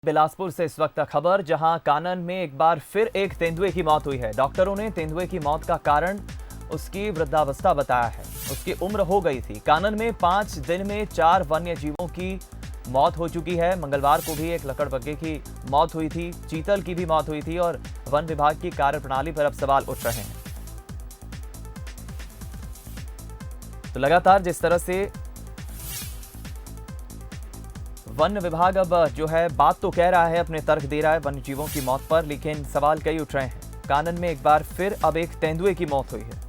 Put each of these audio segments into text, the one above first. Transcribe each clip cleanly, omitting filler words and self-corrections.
बिलासपुर से इस वक्त खबर, जहां कानन में एक बार फिर एक तेंदुए की मौत हुई है। डॉक्टरों ने तेंदुए की मौत का कारण उसकी वृद्धावस्था बताया है। उसकी उम्र हो गई थी। कानन में 5 दिन में 4 वन्य जीवों की मौत हो चुकी है। मंगलवार को भी एक लकड़बग्घे की मौत हुई थी, चीतल की भी मौत हुई थी और वन विभाग की कार्यप्रणाली पर अब सवाल उठ रहे हैं। तो लगातार जिस तरह से वन विभाग अब जो है बात तो कह रहा है, अपने तर्क दे रहा है वन्य जीवों की मौत पर, लेकिन सवाल कई उठ रहे हैं। कानन में एक बार फिर अब एक तेंदुए की मौत हुई है।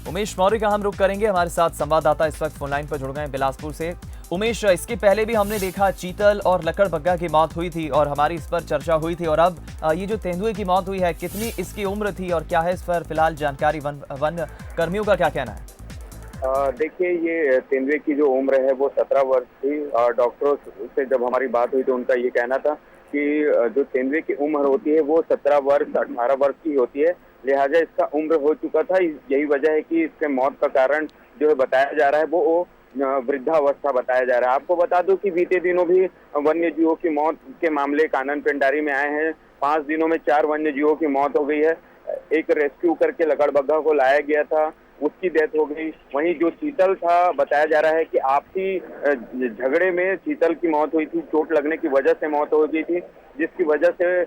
उमेश मौर्य का हम रुख करेंगे। हमारे साथ संवाददाता इस वक्त फोनलाइन पर जुड़ गए हैं बिलासपुर से। उमेश, इसके पहले भी हमने देखा चीतल और लकड़बग्घा की मौत हुई थी और हमारी इस पर चर्चा हुई थी, और अब ये जो तेंदुए की मौत हुई है, कितनी इसकी उम्र थी और क्या है इस पर फिलहाल जानकारी? वन कर्मियों का क्या कहना है? देखिए, ये तेंदुए की जो उम्र है वो 17 वर्ष थी। डॉक्टरों से जब हमारी बात हुई तो उनका ये कहना था कि जो तेंदुए की उम्र होती है वो 17 वर्ष 18 वर्ष की होती है, लिहाजा इसका उम्र हो चुका था। यही वजह है कि इसके मौत का कारण जो है बताया जा रहा है वो वृद्धावस्था बताया जा रहा है। आपको बता दूं कि बीते दिनों भी वन्य जीवों की मौत के मामले कानन पेंडारी में आए हैं। 5 दिनों में 4 वन्य जीवों की मौत हो गई है। एक रेस्क्यू करके लकड़बग्घा को लाया गया था, उसकी डेथ हो गई। वहीं जो चीतल था, बताया जा रहा है कि आपसी झगड़े में चीतल की मौत हुई थी, चोट लगने की वजह से मौत हो गई थी, जिसकी वजह से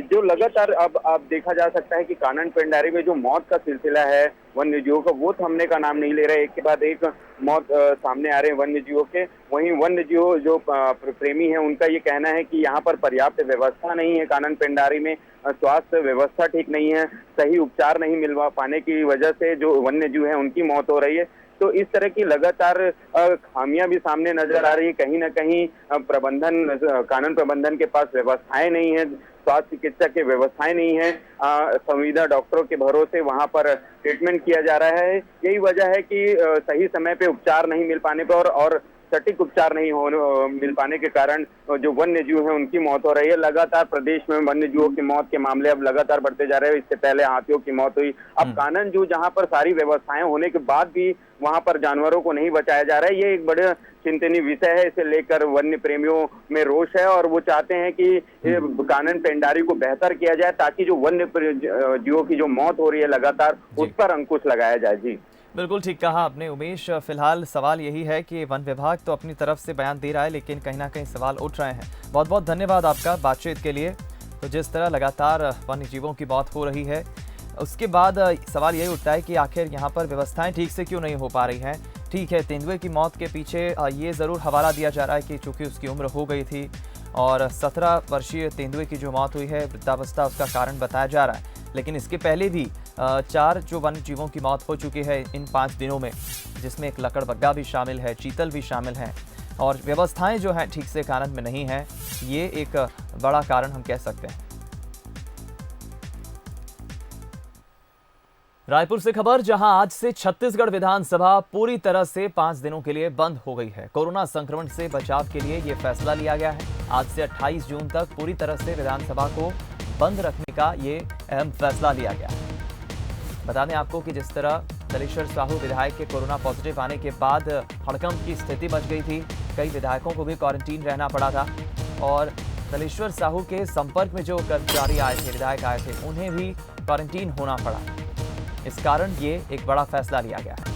जो लगातार अब देखा जा सकता है कि कानन पेंडारी में जो मौत का सिलसिला है वन्य जीवों का, वो थमने का नाम नहीं ले रहे। एक के बाद एक मौत सामने आ रहे हैं वन्य जीवों के। वहीं वन्य जीव जो प्रेमी है, उनका ये कहना है कि यहाँ पर पर्याप्त व्यवस्था नहीं है। कानन पेंडारी में स्वास्थ्य व्यवस्था ठीक नहीं है, सही उपचार नहीं मिलवा पाने की वजह से जो वन्य जीव है उनकी मौत हो रही है। तो इस तरह की लगातार खामियां भी सामने नजर आ रही है। कहीं ना कहीं कानन प्रबंधन के पास व्यवस्थाएं नहीं है, स्वास्थ्य चिकित्सा की व्यवस्थाएं नहीं है। संविदा डॉक्टरों के भरोसे वहां पर ट्रीटमेंट किया जा रहा है। यही वजह है कि सही समय पे उपचार नहीं मिल पाने पर और सटीक उपचार नहीं मिल पाने के कारण जो वन्य जीव है उनकी मौत हो रही है। लगातार प्रदेश में वन्य जीवों की मौत के मामले अब लगातार बढ़ते जा रहे हैं। इससे पहले हाथियों की मौत हुई। अब कानन जू, जहां पर सारी व्यवस्थाएं होने के बाद भी वहां पर जानवरों को नहीं बचाया जा रहा है, ये एक बड़े चिंतनीय विषय है। इसे लेकर वन्य प्रेमियों में रोष है और वो चाहते हैं कि कानन पेंडारी को बेहतर किया जाए, ताकि जो वन्य जीवों की जो मौत हो रही है लगातार, उस पर अंकुश लगाया जाए। जी बिल्कुल ठीक कहा आपने उमेश। फिलहाल सवाल यही है कि वन विभाग तो अपनी तरफ से बयान दे रहा है, लेकिन कहीं ना कहीं सवाल उठ रहे हैं। बहुत बहुत धन्यवाद आपका बातचीत के लिए। तो जिस तरह लगातार वन्य जीवों की मौत हो रही है, उसके बाद सवाल यही उठता है कि आखिर यहाँ पर व्यवस्थाएं ठीक से क्यों नहीं हो पा रही हैं। ठीक है, तेंदुए की मौत के पीछे ये ज़रूर हवाला दिया जा रहा है कि चूँकि उसकी उम्र हो गई थी और 17 वर्षीय तेंदुए की जो मौत हुई है, वृद्धावस्था उसका कारण बताया जा रहा है। लेकिन इसके पहले भी 4 जो वन्य जीवों की मौत हो चुकी है इन 5 दिनों में, जिसमें एक लकड़बग्घा भी शामिल है, चीतल भी शामिल हैं, और व्यवस्थाएं जो हैं ठीक से कानन में नहीं हैं। ये एक बड़ा कारण हम कह सकते हैं। रायपुर से खबर, जहां आज से छत्तीसगढ़ विधानसभा पूरी तरह से 5 दिनों के लिए बंद हो गई है। कोरोना संक्रमण से बचाव के लिए ये फैसला लिया गया है। आज से 28 जून तक पूरी तरह से विधानसभा को बंद रखने का ये अहम फैसला लिया गया है। बता दें आपको कि जिस तरह दलेश्वर साहू विधायक के कोरोना पॉजिटिव आने के बाद हड़कंप की स्थिति बच गई थी, कई विधायकों को भी क्वारंटीन रहना पड़ा था, और दलेश्वर साहू के संपर्क में जो कर्मचारी आए थे, विधायक आए थे, उन्हें भी क्वारंटीन होना पड़ा। इस कारण ये एक बड़ा फैसला लिया गया है।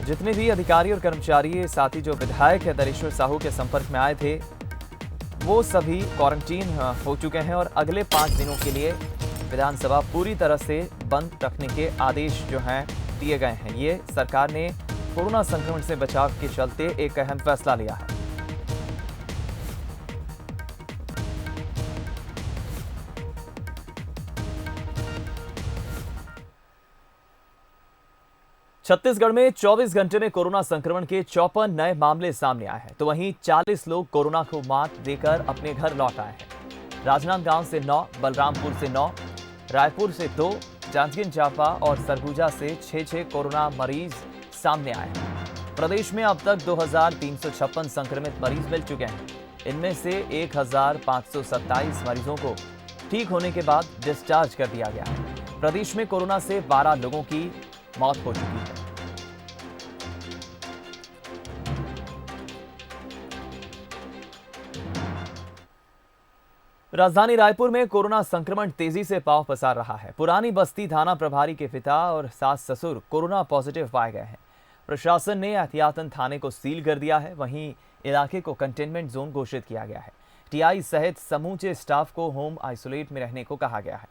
जितने भी अधिकारी और कर्मचारी, साथ ही जो विधायक है दलेश्वर साहू के संपर्क में आए थे, वो सभी क्वारंटीन हो चुके हैं और अगले 5 दिनों के लिए विधानसभा पूरी तरह से बंद रखने के आदेश जो हैं दिए गए हैं। ये सरकार ने कोरोना संक्रमण से बचाव के चलते एक अहम फैसला लिया है। छत्तीसगढ़ में 24 घंटे में कोरोना संक्रमण के 54 नए मामले सामने आए हैं, तो वहीं 40 लोग कोरोना को मात देकर अपने घर लौट आए हैं। राजनांदगांव से 9, बलरामपुर से 9, रायपुर से 2, जांजगीर चांपा और सरगुजा से 6 कोरोना मरीज सामने आए हैं। प्रदेश में अब तक 2356 संक्रमित मरीज मिल चुके हैं। इनमें से 1527 मरीजों को ठीक होने के बाद डिस्चार्ज कर दिया गया है। प्रदेश में कोरोना से 12 लोगों की मौत हो चुकी है। राजधानी रायपुर में कोरोना संक्रमण तेजी से पांव पसार रहा है। पुरानी बस्ती थाना प्रभारी के पिता और सास ससुर कोरोना पॉजिटिव पाए गए हैं। प्रशासन ने एहतियातन थाने को सील कर दिया है। वहीं इलाके को कंटेनमेंट जोन घोषित किया गया है। टीआई सहित समूचे स्टाफ को होम आइसोलेट में रहने को कहा गया है।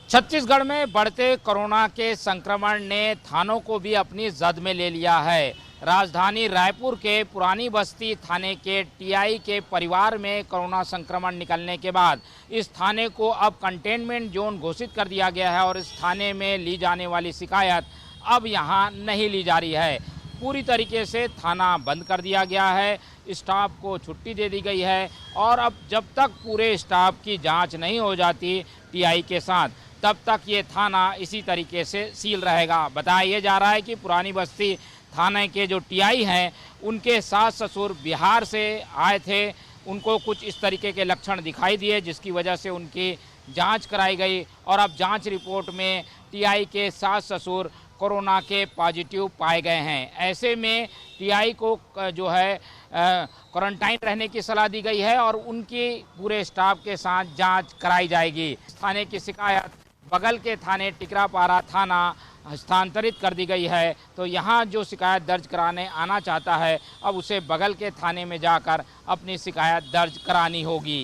छत्तीसगढ़ में बढ़ते कोरोना के संक्रमण ने थानों को भी अपनी जद में ले लिया है। राजधानी रायपुर के पुरानी बस्ती थाने के टीआई के परिवार में कोरोना संक्रमण निकलने के बाद इस थाने को अब कंटेनमेंट जोन घोषित कर दिया गया है और इस थाने में ली जाने वाली शिकायत अब यहां नहीं ली जा रही है। पूरी तरीके से थाना बंद कर दिया गया है। स्टाफ को छुट्टी दे दी गई है और अब जब तक पूरे स्टाफ की जांच नहीं हो जाती टीआई के साथ, तब तक ये थाना इसी तरीके से सील रहेगा। बताया जा रहा है कि पुरानी बस्ती थाने के जो टीआई हैं, उनके सास ससुर बिहार से आए थे। उनको कुछ इस तरीके के लक्षण दिखाई दिए, जिसकी वजह से उनकी जांच कराई गई और अब जांच रिपोर्ट में टीआई के सास ससुर कोरोना के पॉजिटिव पाए गए हैं। ऐसे में टीआई को जो है क्वारंटाइन रहने की सलाह दी गई है और उनकी पूरे स्टाफ के साथ जांच कराई जाएगी। थाने की शिकायत बगल के थाने टिकरापारा थाना हस्तांतरित कर दी गई है, तो यहाँ जो शिकायत दर्ज कराने आना चाहता है अब उसे बगल के थाने में जाकर अपनी शिकायत दर्ज करानी होगी।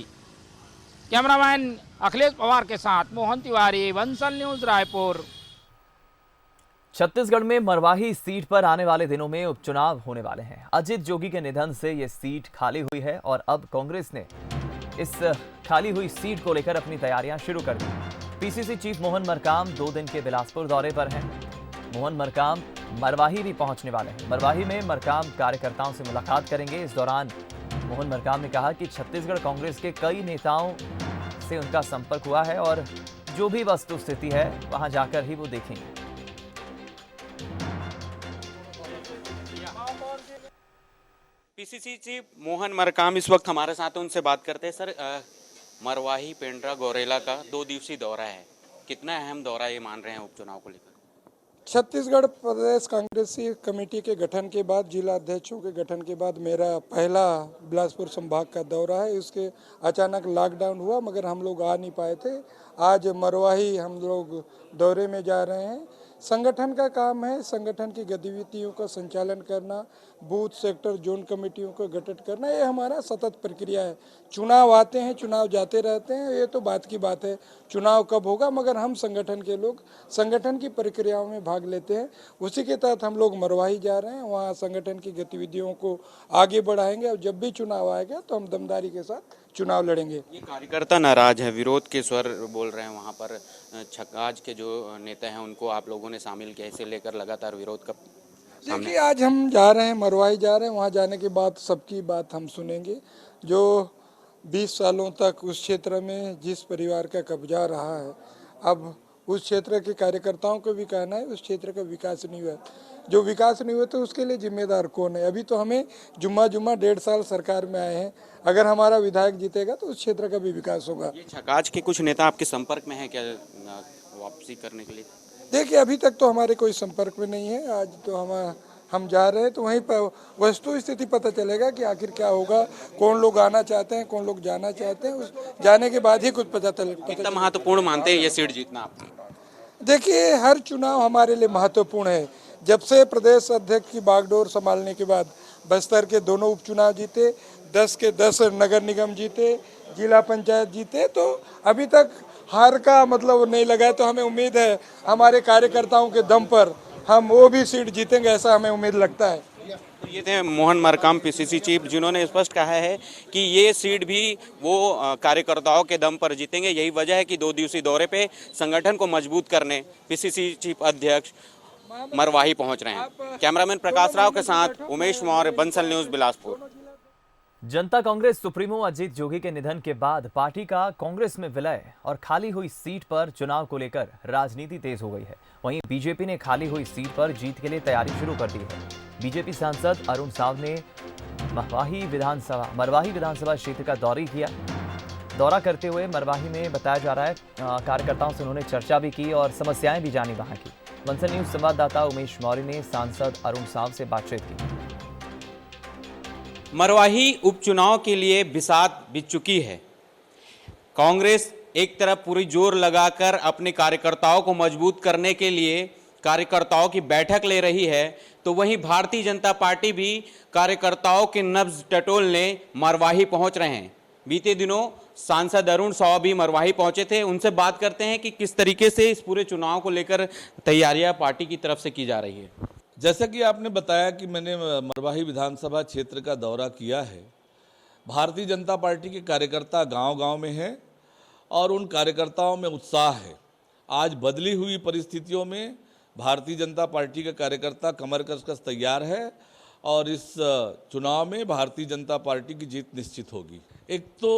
कैमरामैन अखिलेश पवार के साथ मोहन तिवारी, बंसल न्यूज, रायपुर। छत्तीसगढ़ में मरवाही सीट पर आने वाले दिनों में उपचुनाव होने वाले हैं। अजित जोगी के निधन से यह सीट खाली हुई है और अब कांग्रेस ने इस खाली हुई सीट को लेकर अपनी तैयारियां शुरू कर दी। पीसीसी चीफ मोहन मरकाम 2 दिन के बिलासपुर दौरे पर हैं। मोहन मरकाम मरवाही भी पहुंचने वाले हैं। मरवाही में मरकाम कार्यकर्ताओं से मुलाकात करेंगे। इस दौरान मोहन मरकाम ने कहा कि छत्तीसगढ़ कांग्रेस के कई नेताओं से उनका संपर्क हुआ है और जो भी वस्तु स्थिति है वहां जाकर ही वो देखेंगे। पीसीसी चीफ मोहन मरकाम इस वक्त हमारे साथ हैं, उनसे बात करते हैं। सर, मरवाही, पेंड्रा, गौरेला का 2 दिवसीय दौरा है, कितना अहम दौरा ये मान रहे हैं उपचुनाव को लेकर? छत्तीसगढ़ प्रदेश कांग्रेसी कमेटी के गठन के बाद, जिला अध्यक्षों के गठन के बाद मेरा पहला बिलासपुर संभाग का दौरा है। उसके अचानक लॉकडाउन हुआ मगर हम लोग आ नहीं पाए थे। आज मरवाही हम लोग दौरे में जा रहे हैं। संगठन का काम है, संगठन की गतिविधियों का संचालन करना, बूथ सेक्टर जोन कमेटियों को गठित करना, ये हमारा सतत प्रक्रिया है। चुनाव आते हैं, चुनाव जाते रहते हैं, ये तो बात की बात है चुनाव कब होगा, मगर हम संगठन के लोग संगठन की प्रक्रियाओं में भाग लेते हैं। उसी के तहत हम लोग मरवाही जा रहे हैं, वहाँ संगठन की गतिविधियों को आगे बढ़ाएंगे और जब भी चुनाव आएगा तो हम दमदारी के साथ चुनाव लड़ेंगे। ये कार्यकर्ता नाराज है, विरोध के स्वर बोल रहे हैं वहाँ पर। छक्काज के जो नेता हैं उनको आप लोगों ने शामिल किया, इसे लेकर लगातार विरोध का सामने। देखिए, आज हम जा रहे हैं, मरवाही जा रहे हैं, वहाँ जाने के बाद सबकी बात हम सुनेंगे। जो 20 सालों तक उस क्षेत्र में जिस परिवार का कब्जा रहा है, अब उस क्षेत्र के कार्यकर्ताओं को भी कहना है उस क्षेत्र का विकास नहीं हुआ। जो विकास नहीं हुआ तो उसके लिए जिम्मेदार कौन है? अभी तो हमें जुम्मा 1.5 साल सरकार में आए हैं। अगर हमारा विधायक जीतेगा तो उस क्षेत्र का भी विकास होगा। ये छक्काज के कुछ नेता आपके संपर्क में हैं क्या वापसी करने के लिए? देखिए, अभी तक तो हमारे कोई संपर्क में नहीं है। आज तो हम जा रहे हैं तो वहीं पर वस्तु स्थिति पता चलेगा कि आखिर क्या होगा, कौन लोग आना चाहते हैं, कौन लोग जाना चाहते हैं। उस जाने के बाद ही कुछ पता कितना महत्वपूर्ण मानते हैं ये सीट जीतना आप? देखिए, हर चुनाव हमारे लिए महत्वपूर्ण है। जब से प्रदेश अध्यक्ष की बागडोर संभालने के बाद बस्तर के दोनों उपचुनाव जीते, 10 के 10 नगर निगम जीते, जिला पंचायत जीते, तो अभी तक हार का मतलब नहीं लगा है। तो हमें उम्मीद है हमारे कार्यकर्ताओं के दम पर हम वो भी सीट जीतेंगे, ऐसा हमें उम्मीद लगता है। तो ये थे मोहन मरकाम, पीसीसी चीफ, जिन्होंने स्पष्ट कहा है कि ये सीट भी वो कार्यकर्ताओं के दम पर जीतेंगे। यही वजह है कि 2 दिवसीय दौरे पे संगठन को मजबूत करने पीसीसी चीफ अध्यक्ष मरवाही पहुंच रहे हैं। कैमरामैन प्रकाश राव के साथ उमेश मौर्य, बंसल न्यूज, बिलासपुर। जनता कांग्रेस सुप्रीमो अजित जोगी के निधन के बाद पार्टी का कांग्रेस में विलय और खाली हुई सीट पर चुनाव को लेकर राजनीति तेज हो गई है। वहीं बीजेपी ने खाली हुई सीट पर जीत के लिए तैयारी शुरू कर दी है। बीजेपी सांसद अरुण साव ने मरवाही विधानसभा क्षेत्र का दौरा करते हुए मरवाही में बताया जा रहा है कार्यकर्ताओं से उन्होंने चर्चा भी की और समस्याएं भी जानी वहां की। बंसल न्यूज संवाददाता उमेश मौर्य ने सांसद अरुण साव से बातचीत की। मरवाही उपचुनाव के लिए बिसात बीत चुकी है। कांग्रेस एक तरफ पूरी जोर लगाकर अपने कार्यकर्ताओं को मजबूत करने के लिए कार्यकर्ताओं की बैठक ले रही है, तो वहीं भारतीय जनता पार्टी भी कार्यकर्ताओं के नब्ज टटोलने मरवाही पहुंच रहे हैं। बीते दिनों सांसद अरुण साव भी मरवाही पहुंचे थे। उनसे बात करते हैं कि किस तरीके से इस पूरे चुनाव को लेकर तैयारियां पार्टी की तरफ से की जा रही है। जैसा कि आपने बताया कि मैंने मरवाही विधानसभा क्षेत्र का दौरा किया है। भारतीय जनता पार्टी के कार्यकर्ता गांव-गांव में हैं और उन कार्यकर्ताओं में उत्साह है। आज बदली हुई परिस्थितियों में भारतीय जनता पार्टी का कार्यकर्ता कमर कस तैयार है और इस चुनाव में भारतीय जनता पार्टी की जीत निश्चित होगी। एक तो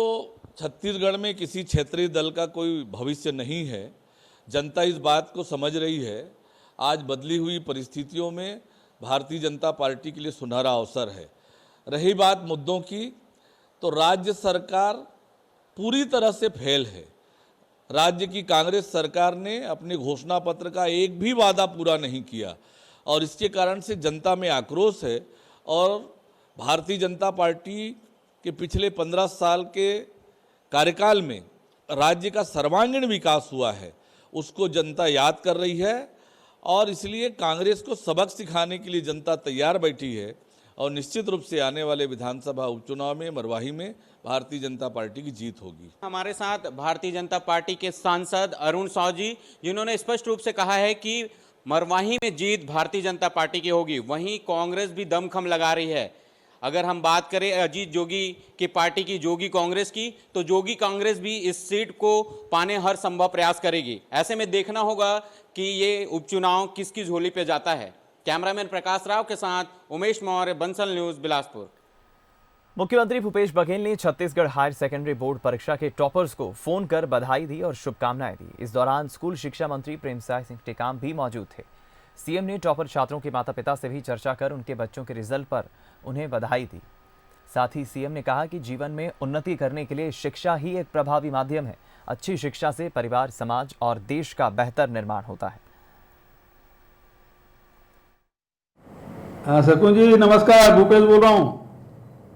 छत्तीसगढ़ में किसी क्षेत्रीय दल का कोई भविष्य नहीं है, जनता इस बात को समझ रही है। आज बदली हुई परिस्थितियों में भारतीय जनता पार्टी के लिए सुनहरा अवसर है। रही बात मुद्दों की, तो राज्य सरकार पूरी तरह से फेल है। राज्य की कांग्रेस सरकार ने अपने घोषणा पत्र का एक भी वादा पूरा नहीं किया और इसके कारण से जनता में आक्रोश है और भारतीय जनता पार्टी के पिछले 15 साल के कार्यकाल में राज्य का सर्वांगीण विकास हुआ है, उसको जनता याद कर रही है और इसलिए कांग्रेस को सबक सिखाने के लिए जनता तैयार बैठी है और निश्चित रूप से आने वाले विधानसभा उपचुनाव में मरवाही में भारतीय जनता पार्टी की जीत होगी। हमारे साथ भारतीय जनता पार्टी के सांसद अरुण साव जी, जिन्होंने स्पष्ट रूप से कहा है कि मरवाही में जीत भारतीय जनता पार्टी की होगी। वहीं कांग्रेस भी दमखम लगा रही है। अगर हम बात करें अजीत जोगी की पार्टी की, जोगी कांग्रेस की, तो जोगी कांग्रेस भी इस सीट को पाने हर संभव प्रयास करेगी। ऐसे में देखना होगा कि ये उपचुनाव किसकी झोली पे जाता है। कैमरामैन प्रकाश राव के साथ उमेश मौर्य, बंसल न्यूज, बिलासपुर। मुख्यमंत्री भूपेश बघेल ने छत्तीसगढ़ हायर सेकेंडरी बोर्ड परीक्षा के टॉपर्स को फोन कर बधाई दी और शुभकामनाएं दी। इस दौरान स्कूल शिक्षा मंत्री प्रेमसाय सिंह टेकाम भी मौजूद थे। सीएम ने टॉपर छात्रों के माता पिता से भी चर्चा कर उनके बच्चों के रिजल्ट पर उन्हें बधाई दी। साथ ही सीएम ने कहा कि जीवन में उन्नति करने के लिए शिक्षा ही एक प्रभावी माध्यम है। अच्छी शिक्षा से परिवार, समाज और देश का बेहतर निर्माण होता है। शकुन जी नमस्कार, भूपेश बोल रहा हूँ।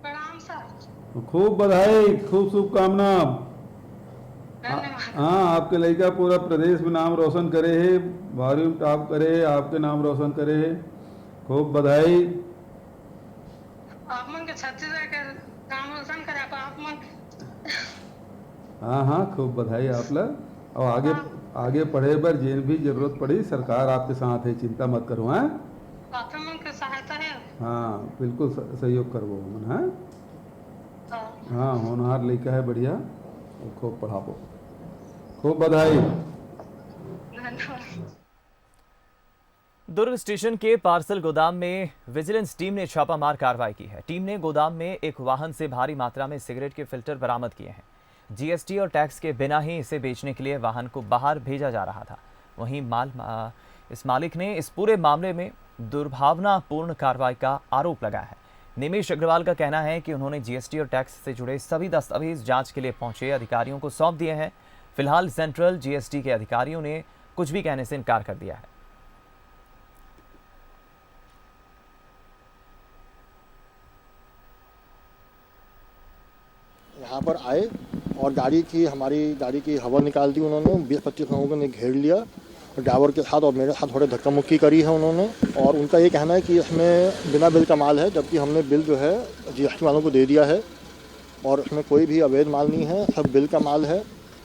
प्रणाम सर। खूब बधाई, खूब शुभकामना। हाँ, आपके लड़का पूरा प्रदेश में नाम रोशन करे है, भारी टॉप करे है, आपके नाम रोशन करे है। खूब बधाई। आप मन के छत्तीसगढ़ के नाम रोशन करे आप मन। हाँ, खूब बधाई आप लोग और आगे पढ़े पर जिन भी जरूरत पड़ी सरकार आपके साथ है, चिंता मत करो। हाँ, आपके मन के सहायता है। हाँ, बिल्कुल सहयोग करवो मन। हाँ, होनहार लड़का है, बढ़िया, खूब पढ़ाओ। खूब बधाई। दुर्ग स्टेशन के पार्सल गोदाम में विजिलेंस टीम ने छापामार कार्रवाई की है। टीम ने गोदाम में एक वाहन से भारी मात्रा में सिगरेट के फिल्टर बरामद किए हैं। जीएसटी और टैक्स के बिना ही इसे बेचने के लिए वाहन को बाहर भेजा जा रहा था। वहीं इस मालिक ने इस पूरे मामले में दुर्भावनापूर्ण कार्रवाई का आरोप लगाया है। निमेश अग्रवाल का कहना है कि उन्होंने जीएसटी और टैक्स से जुड़े सभी दस्तावेज जांच के लिए पहुंचे अधिकारियों को सौंप दिए हैं। फिलहाल सेंट्रल जीएसटी के अधिकारियों ने कुछ भी कहने से इनकार कर दिया है। यहाँ पर आए और हमारी गाड़ी की हवा निकाल दी उन्होंने। 20-25 लोगों ने घेर लिया और ड्राइवर के साथ और मेरे साथ थोड़े धक्का मुक्की करी है उन्होंने। और उनका ये कहना है कि इसमें बिना बिल का माल है, जबकि हमने बिल जो है जीएसटी वालों को दे दिया है और इसमें कोई भी अवैध माल नहीं है, सब बिल का माल है।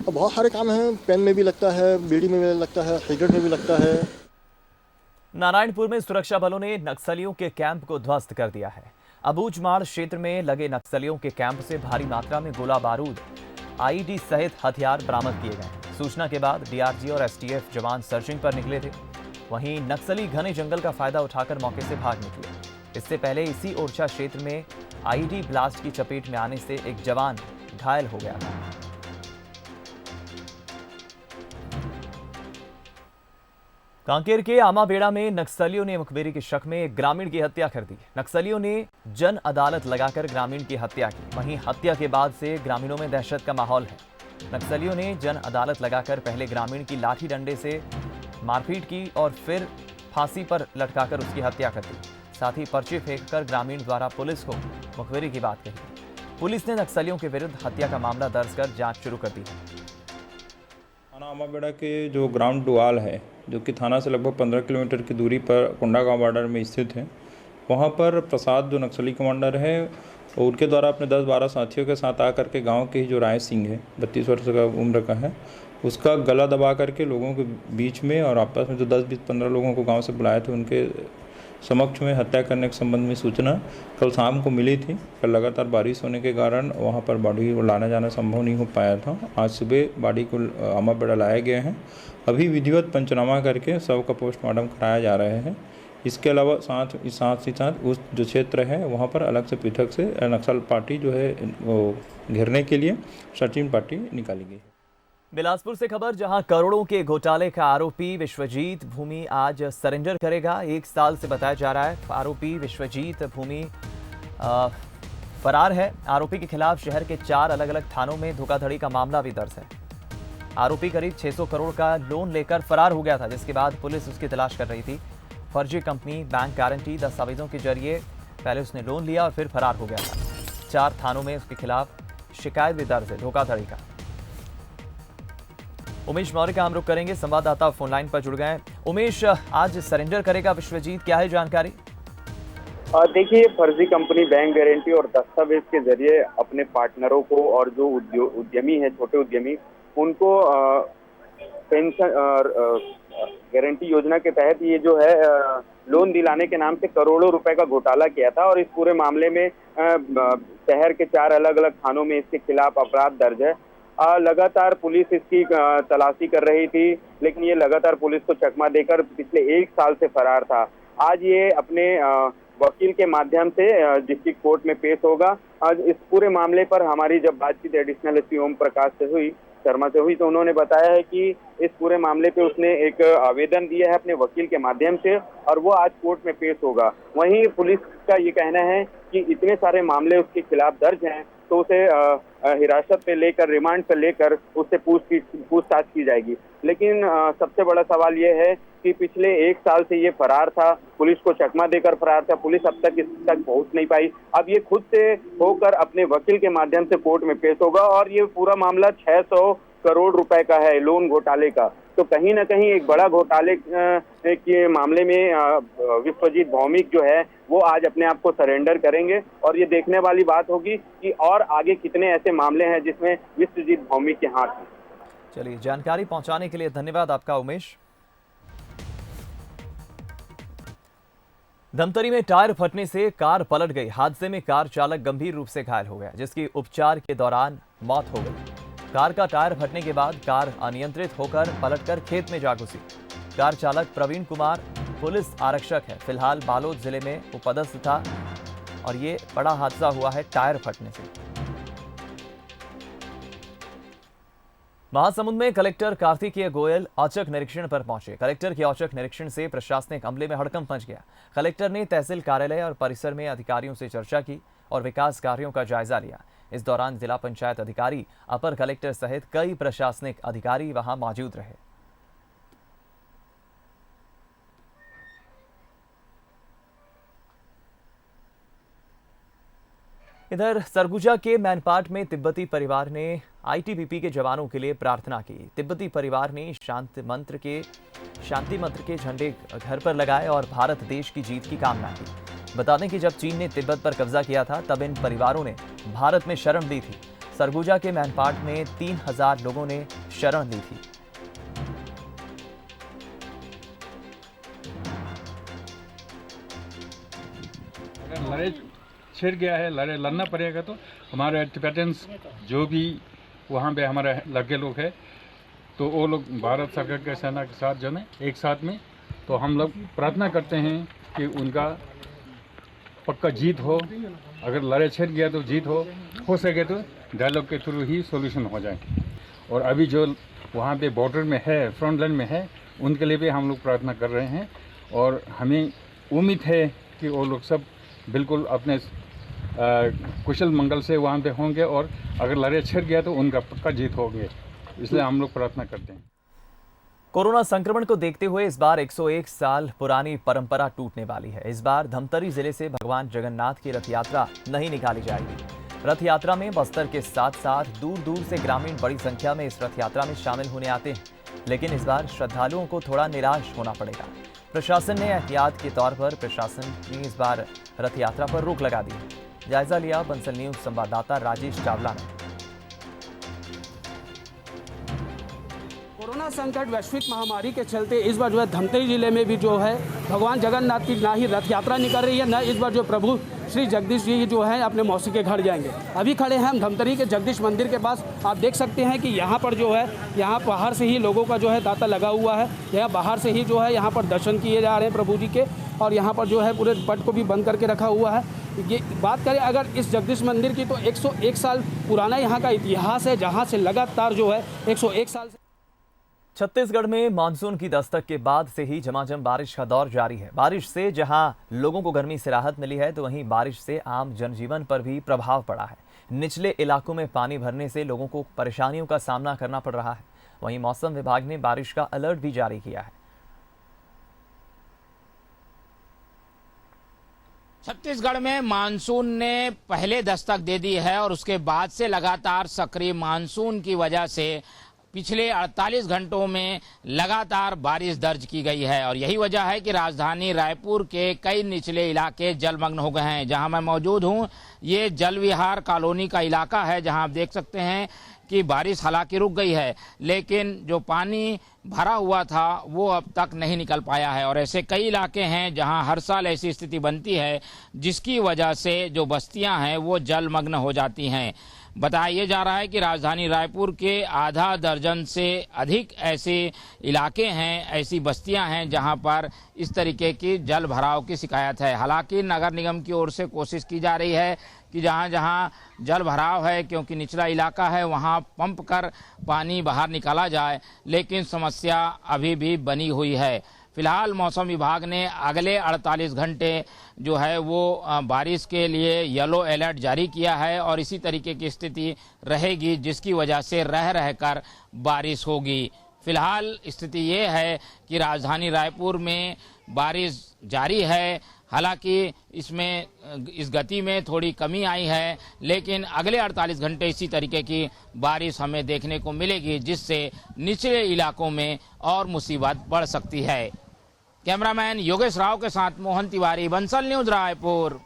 और बहुत सारे काम हैं, पेन में भी लगता है, बीड़ी में भी लगता है, सिगरेट में भी लगता है। नारायणपुर में सुरक्षा बलों ने नक्सलियों के कैंप को ध्वस्त कर दिया है। अबूझमाड़ क्षेत्र में लगे नक्सलियों के कैंप से भारी मात्रा में गोला बारूद, आईडी सहित हथियार बरामद किए गए। सूचना के बाद डीआरजी और एसटीएफ जवान सर्चिंग पर निकले थे। वहीं नक्सली घने जंगल का फायदा उठाकर मौके से भाग निकले। इससे पहले इसी ओरछा क्षेत्र में आईडी ब्लास्ट की चपेट में आने से एक जवान घायल हो गया था। कांकेर के आमाबेड़ा में नक्सलियों ने मुखबिरी के शक में एक ग्रामीण की हत्या कर दी। नक्सलियों ने जन अदालत लगाकर ग्रामीण की हत्या की। वहीं हत्या के बाद से ग्रामीणों में दहशत का माहौल है। नक्सलियों ने जन अदालत लगाकर पहले ग्रामीण की लाठी डंडे से मारपीट की और फिर फांसी पर लटकाकर उसकी हत्या कर दी। साथ ही पर्चे फेंककर ग्रामीण द्वारा पुलिस को मुखबिरी की बात कही। पुलिस ने नक्सलियों के विरुद्ध हत्या का मामला दर्ज कर जांच शुरू कर दी है। थाना आमाबेड़ा के जो ग्राम डुआल है, जो कि थाना से लगभग 15 किलोमीटर की दूरी पर कोंडागांव बॉर्डर में स्थित है, वहाँ पर प्रसाद जो नक्सली कमांडर है और उनके द्वारा अपने 10-12 साथियों के साथ आकर के गांव के ही जो राय सिंह है, 32 वर्ष का उम्र का है, उसका गला दबा करके लोगों के बीच में और आपस में जो 10-15 लोगों को गांव से बुलाए थे उनके समक्ष में हत्या करने के संबंध में सूचना कल शाम को मिली थी। कल लगातार बारिश होने के कारण वहां पर बॉडी को लाना जाना संभव नहीं हो पाया था। आज सुबह बॉडी को आमाबेड़ा लाया गया है। अभी विधिवत पंचनामा करके शव का पोस्टमार्टम कराया जा रहा है। इसके अलावा साथ ही साथ उस जो क्षेत्र है वहाँ पर अलग से पृथक से नक्सल पार्टी जो है वो घेरने के लिए सर्चिंग पार्टी निकाली गई है। बिलासपुर से खबर, जहां करोड़ों के घोटाले का आरोपी विश्वजीत भूमि आज सरेंडर करेगा। 1 साल से बताया जा रहा है आरोपी विश्वजीत भूमि फरार है। आरोपी के खिलाफ शहर के 4 अलग अलग थानों में धोखाधड़ी का मामला भी दर्ज है। आरोपी करीब 600 करोड़ का लोन लेकर फरार हो गया था, जिसके बाद पुलिस उसकी तलाश कर रही थी। फर्जी कंपनी, बैंक गारंटी दस्तावेजों के जरिए पहले उसने लोन लिया और फिर फरार हो गया था। 4 थानों में उसके खिलाफ शिकायत भी दर्ज है धोखाधड़ी का। उमेश मौर्य का हम रुख करेंगे, संवाददाता फोनलाइन पर जुड़ गए हैं। उमेश, आज सरेंडर करेगा विश्वजीत, क्या है जानकारी? देखिए, फर्जी कंपनी, बैंक गारंटी और दस्तावेज के जरिए अपने पार्टनरों को और जो उद्यमी है, छोटे उद्यमी, उनको पेंशन और गारंटी योजना के तहत ये जो है लोन दिलाने के नाम से करोड़ों रुपए का घोटाला किया था। और इस पूरे मामले में शहर के 4 अलग अलग थानों में इसके खिलाफ अपराध दर्ज है। लगातार पुलिस इसकी तलाशी कर रही थी, लेकिन ये लगातार पुलिस को चकमा देकर पिछले 1 साल से फरार था। आज ये अपने वकील के माध्यम से डिस्ट्रिक्ट कोर्ट में पेश होगा। आज इस पूरे मामले पर हमारी जब बातचीत एडिशनल एसपी ओम प्रकाश शर्मा से हुई तो उन्होंने बताया है कि इस पूरे मामले पे उसने एक आवेदन दिया है अपने वकील के माध्यम से और वो आज कोर्ट में पेश होगा। वहीं पुलिस का ये कहना है कि इतने सारे मामले उसके खिलाफ दर्ज हैं तो उसे हिरासत पे लेकर, रिमांड पे लेकर उससे पूछताछ की जाएगी। लेकिन सबसे बड़ा सवाल ये है कि पिछले 1 साल से ये फरार था, पुलिस को चकमा देकर फरार था, पुलिस अब तक इस तक पहुंच नहीं पाई। अब ये खुद से होकर अपने वकील के माध्यम से कोर्ट में पेश होगा और ये पूरा मामला 600 करोड़ रुपए का है लोन घोटाले का। तो कहीं ना कहीं एक बड़ा घोटाले के मामले में विश्वजीत भौमिक जो है वो आज अपने आप को सरेंडर करेंगे और ये देखने वाली बात होगी कि और आगे कितने ऐसे मामले हैं जिसमें विश्वजीत भौमिक के हाथ हैं। चलिए, जानकारी पहुंचाने के लिए धन्यवाद आपका उमेश। धमतरी में टायर फटने से कार पलट गई। हादसे में कार चालक गंभीर रूप से घायल हो गया, जिसकी उपचार के दौरान मौत हो गई। कार का टायर फटने के बाद कार अनियंत्रित होकर पलटकर खेत में जा घुसी। कार चालक प्रवीण कुमार पुलिस आरक्षक है, फिलहाल बालोद जिले में वो पदस्थ था और ये बड़ा हादसा हुआ है टायर फटने से। महासमुंद में कलेक्टर कार्तिकेय गोयल औचक निरीक्षण पर पहुंचे। कलेक्टर के औचक निरीक्षण से प्रशासनिक अमले में हड़कंप मच गया। कलेक्टर ने तहसील कार्यालय और परिसर में अधिकारियों से चर्चा की और विकास कार्यों का जायजा लिया। इस दौरान जिला पंचायत अधिकारी, अपर कलेक्टर सहित कई प्रशासनिक अधिकारी वहां मौजूद रहे। इधर सरगुजा के मैनपाट में तिब्बती परिवार ने आईटीबीपी के जवानों के लिए प्रार्थना की। तिब्बती परिवार ने शांति मंत्र के झंडे घर पर लगाए और भारत देश की जीत की कामना की। बता दें कि जब चीन ने तिब्बत पर कब्जा किया था तब इन परिवारों ने भारत में शरण ली थी। सरगुजा के मैनपाट में 3000 लोगों ने शरण ली थी। छिड़ गया है, लड़ना पड़ेगा। तो हमारे टिबेटन्स जो भी वहाँ पे हमारे लड़के लोग हैं तो वो लोग भारत सरकार के सेना के साथ जो है एक साथ में, तो हम लोग प्रार्थना करते हैं कि उनका पक्का जीत हो। अगर लड़ाई छिड़ गया तो जीत हो सके तो डायलॉग के थ्रू ही सॉल्यूशन हो जाए। और अभी जो वहाँ पे बॉर्डर में है, फ्रंट लाइन में है, उनके लिए भी हम लोग प्रार्थना कर रहे हैं। और हमें उम्मीद है कि वो लोग सब बिल्कुल अपने कुशल मंगल से वहाँ पे होंगे और अगर लड़ाई छिड़ गया तो उनका पक्का जीत होंगे, इसलिए हम लोग प्रार्थना करते हैं। कोरोना संक्रमण को देखते हुए इस बार 101 साल पुरानी परंपरा टूटने वाली है। इस बार धमतरी जिले से भगवान जगन्नाथ की रथ यात्रा नहीं निकाली जाएगी। रथ यात्रा में बस्तर के साथ साथ दूर दूर से ग्रामीण बड़ी संख्या में इस रथ यात्रा में शामिल होने आते हैं, लेकिन इस बार श्रद्धालुओं को थोड़ा निराश होना पड़ेगा। प्रशासन ने एहतियात के तौर पर प्रशासन ने इस बार रथ यात्रा पर रोक लगा दी है। जायजा लिया बंसल न्यूज संवाददाता राजेश चावला ने। कोरोना संकट वैश्विक महामारी के चलते इस बार जो है धमतरी जिले में भी जो है भगवान जगन्नाथ की ना ही रथ यात्रा निकल रही है, न इस बार जो प्रभु श्री जगदीश जी जो है अपने मौसी के घर जाएंगे। अभी खड़े हैं हम धमतरी के जगदीश मंदिर के पास। आप देख सकते हैं कि यहाँ पर जो है यहाँ बाहर से ही लोगों का जो है तांता लगा हुआ है। यहाँ बाहर से ही जो है यहाँ पर दर्शन किए जा रहे हैं प्रभु जी के, और यहाँ पर जो है पूरे पट को भी बंद करके रखा हुआ है। ये बात करें अगर इस जगदीश मंदिर की तो 101 साल पुराना यहाँ का इतिहास है, जहाँ से लगातार जो है 101 साल से छत्तीसगढ़ में मानसून की दस्तक के बाद से ही झमाझम बारिश का दौर जारी है। बारिश से जहां लोगों को गर्मी से राहत मिली है, तो वहीं बारिश से आम जनजीवन पर भी प्रभाव पड़ा है। निचले इलाकों में पानी भरने से लोगों को परेशानियों का सामना करना पड़ रहा है। वहीं मौसम विभाग ने बारिश का अलर्ट भी जारी किया है। छत्तीसगढ़ में मानसून ने पहले दस्तक दे दी है और उसके बाद से लगातार सक्रिय मानसून की वजह से पिछले 48 घंटों में लगातार बारिश दर्ज की गई है। और यही वजह है कि राजधानी रायपुर के कई निचले इलाके जलमग्न हो गए हैं। जहां मैं मौजूद हूं, ये जल विहार कॉलोनी का इलाका है, जहां आप देख सकते हैं कि बारिश हालांकि रुक गई है, लेकिन जो पानी भरा हुआ था वो अब तक नहीं निकल पाया है। और ऐसे कई इलाके हैं जहां हर साल ऐसी स्थिति बनती है, जिसकी वजह से जो बस्तियां हैं वो जलमग्न हो जाती हैं। बताया जा रहा है कि राजधानी रायपुर के आधा दर्जन से अधिक ऐसे इलाके हैं, ऐसी बस्तियां हैं जहां पर इस तरीके की जल भराव की शिकायत है। हालांकि नगर निगम की ओर से कोशिश की जा रही है कि जहां जहां जल भराव है, क्योंकि निचला इलाका है, वहां पंप कर पानी बाहर निकाला जाए, लेकिन समस्या अभी भी बनी हुई है। फिलहाल मौसम विभाग ने अगले 48 घंटे जो है वो बारिश के लिए येलो अलर्ट जारी किया है और इसी तरीके की स्थिति रहेगी, जिसकी वजह से रह रहकर बारिश होगी। फिलहाल स्थिति ये है कि राजधानी रायपुर में बारिश जारी है। हालांकि इसमें इस गति में थोड़ी कमी आई है, लेकिन अगले 48 घंटे इसी तरीके की बारिश हमें देखने को मिलेगी, जिससे निचले इलाकों में और मुसीबत बढ़ सकती है। कैमरामैन योगेश राव के साथ मोहन तिवारी, बंसल न्यूज, रायपुर।